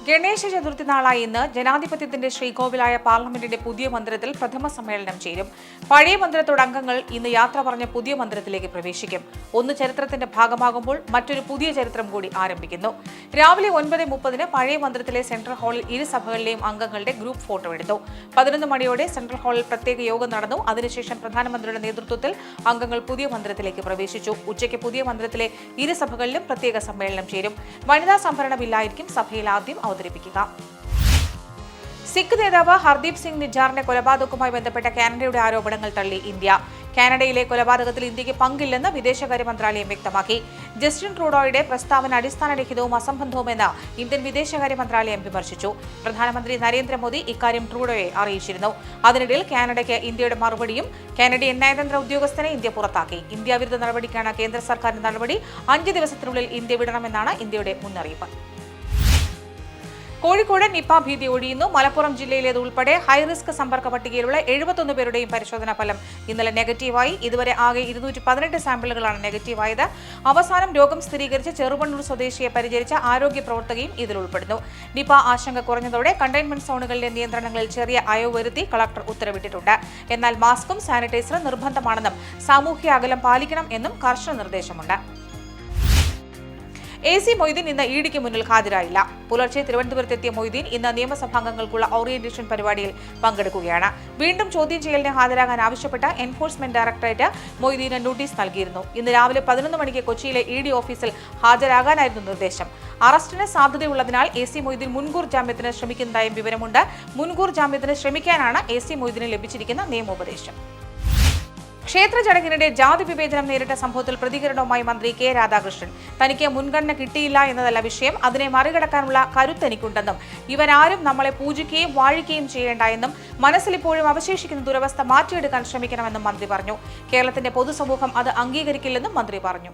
ഗണേശ ചതുർത്ഥി നാളായി ഇന്ന് ജനാധിപത്യത്തിന്റെ ശ്രീകോവിലായ പാർലമെന്റിന്റെ പുതിയ മന്ദിരത്തിൽ പ്രഥമ സമ്മേളനം ചേരും. പഴയ മന്ദിരത്തോട് അംഗങ്ങൾ ഇന്ന് യാത്ര പറഞ്ഞ് പുതിയ മന്ദിരത്തിലേക്ക് പ്രവേശിക്കും. ഒന്ന് ചരിത്രത്തിന്റെ ഭാഗമാകുമ്പോൾ മറ്റൊരു പുതിയ ചരിത്രം കൂടി ആരംഭിക്കുന്നു. രാവിലെ 9:30 പഴയ മന്ദിരത്തിലെ സെൻട്രൽ ഹാളിൽ ഇരു സഭകളിലെയും അംഗങ്ങളുടെ ഗ്രൂപ്പ് ഫോട്ടോ എടുത്തു. 11 മണിയോടെ സെൻട്രൽ ഹാളിൽ പ്രത്യേക യോഗം നടന്നു. അതിനുശേഷം പ്രധാനമന്ത്രിയുടെ നേതൃത്വത്തിൽ അംഗങ്ങൾ പുതിയ മന്ദിരത്തിലേക്ക് പ്രവേശിച്ചു. ഉച്ചയ്ക്ക് പുതിയ മന്ദിരത്തിലെ ഇരു സഭകളിലും പ്രത്യേക സമ്മേളനം ചേരും. വനിതാ സംവരണ ബില്ലായിരിക്കും സഭയിൽ ആദ്യം അവതരിപ്പിക്കുക. സിഖ് നേതാവ് ഹർദീപ് സിംഗ് നിജാറിന്റെ കൊലപാതകവുമായി ബന്ധപ്പെട്ട കാനഡയുടെ ആരോപണങ്ങൾ തള്ളി ഇന്ത്യ. കാനഡയിലെ കൊലപാതകത്തിൽ ഇന്ത്യക്ക് പങ്കില്ലെന്ന് വിദേശകാര്യ മന്ത്രാലയം വ്യക്തമാക്കി. ജസ്റ്റിൻ ട്രൂഡോയുടെ പ്രസ്താവന അടിസ്ഥാനരഹിതവും അസംബന്ധവുമെന്ന് ഇന്ത്യൻ വിദേശകാര്യ മന്ത്രാലയം വിമർശിച്ചു. പ്രധാനമന്ത്രി നരേന്ദ്രമോദി ഇക്കാര്യം ട്രൂഡോയെ അറിയിച്ചിരുന്നു. അതിനിടയിൽ കാനഡയ്ക്ക് ഇന്ത്യയുടെ മറുപടിയും. കാനഡിയൻ നയതന്ത്ര ഉദ്യോഗസ്ഥനെ ഇന്ത്യ പുറത്താക്കി. ഇന്ത്യ വിരുദ്ധ നടപടിക്കാണ് കേന്ദ്ര സർക്കാരിന്റെ നടപടി. 5 ദിവസത്തിനുള്ളിൽ ഇന്ത്യ വിടണമെന്നാണ് ഇന്ത്യയുടെ മുന്നറിയിപ്പ്. കോഴിക്കോട് നിപ ഭീതി ഒഴിയുന്നു. മലപ്പുറം ജില്ലയിലേതുൾപ്പെടെ ഹൈറിസ്ക് സമ്പർക്ക പട്ടികയിലുള്ള 71 പേരുടെയും പരിശോധനാ ഫലം ഇന്നലെ നെഗറ്റീവായി. ഇതുവരെ ആകെ 218 സാമ്പിളുകളാണ് നെഗറ്റീവായത്. അവസാനം രോഗം സ്ഥിരീകരിച്ച ചെറുവണ്ണൂർ സ്വദേശിയെ പരിചരിച്ച ആരോഗ്യ പ്രവർത്തകയും ഇതിൽ ഉൾപ്പെടുന്നു. നിപ ആശങ്ക കുറഞ്ഞതോടെ കണ്ടെയ്ൻമെന്റ് സോണുകളിലെ നിയന്ത്രണങ്ങളിൽ ചെറിയ അയവ് വരുത്തി കളക്ടർ ഉത്തരവിട്ടിട്ടുണ്ട്. എന്നാൽ മാസ്കും സാനിറ്റൈസറും നിർബന്ധമാണെന്നും സാമൂഹ്യ അകലം പാലിക്കണം എന്നും കർശന നിർദ്ദേശമുണ്ട്. AC മൊയ്തീൻ ഇന്ന് ഇഡിക്ക് മുന്നിൽ ഹാജരായില്ല. പുലർച്ചെ തിരുവനന്തപുരത്തെത്തിയ മൊയ്തീൻ ഇന്ന് നിയമസഭാംഗങ്ങൾക്കുള്ള ഓറിയന്റേഷൻ പരിപാടിയിൽ പങ്കെടുക്കുകയാണ്. വീണ്ടും ചോദ്യം ചെയ്യലിന് ഹാജരാകാൻ ആവശ്യപ്പെട്ട എൻഫോഴ്സ്മെന്റ് ഡയറക്ടറേറ്റ് മൊയ്തീന് നോട്ടീസ് നൽകിയിരുന്നു. ഇന്ന് രാവിലെ 11 മണിക്ക് കൊച്ചിയിലെ ED ഓഫീസിൽ ഹാജരാകാനായിരുന്നു നിർദ്ദേശം. അറസ്റ്റിന് സാധ്യതയുള്ളതിനാൽ AC മൊയ്തീൻ മുൻകൂർ ജാമ്യത്തിന് ശ്രമിക്കുന്നതായും വിവരമുണ്ട്. മുൻകൂർ ജാമ്യത്തിന് ശ്രമിക്കാനാണ് AC മൊയ്തീന് ലഭിച്ചിരിക്കുന്ന നിയമോപദേശം. ക്ഷേത്ര ചടങ്ങിനിടെ ജാതി വിവേചനം നേരിട്ട സംഭവത്തിൽ പ്രതികരണവുമായി മന്ത്രി K രാധാകൃഷ്ണൻ. തനിക്ക് മുൻഗണന കിട്ടിയില്ല എന്നതല്ല വിഷയം, അതിനെ മറികടക്കാനുള്ള കരുത്തെനിക്കുണ്ടെന്നും ഇവരാരും നമ്മളെ പൂജിക്കുകയും വാഴിക്കുകയും ചെയ്യേണ്ട എന്നും മനസ്സിലിപ്പോഴും അവശേഷിക്കുന്ന ദുരവസ്ഥ മാറ്റിയെടുക്കാൻ ശ്രമിക്കണമെന്നും മന്ത്രി പറഞ്ഞു. കേരളത്തിന്റെ പൊതുസമൂഹം അത് അംഗീകരിക്കില്ലെന്നും മന്ത്രി പറഞ്ഞു.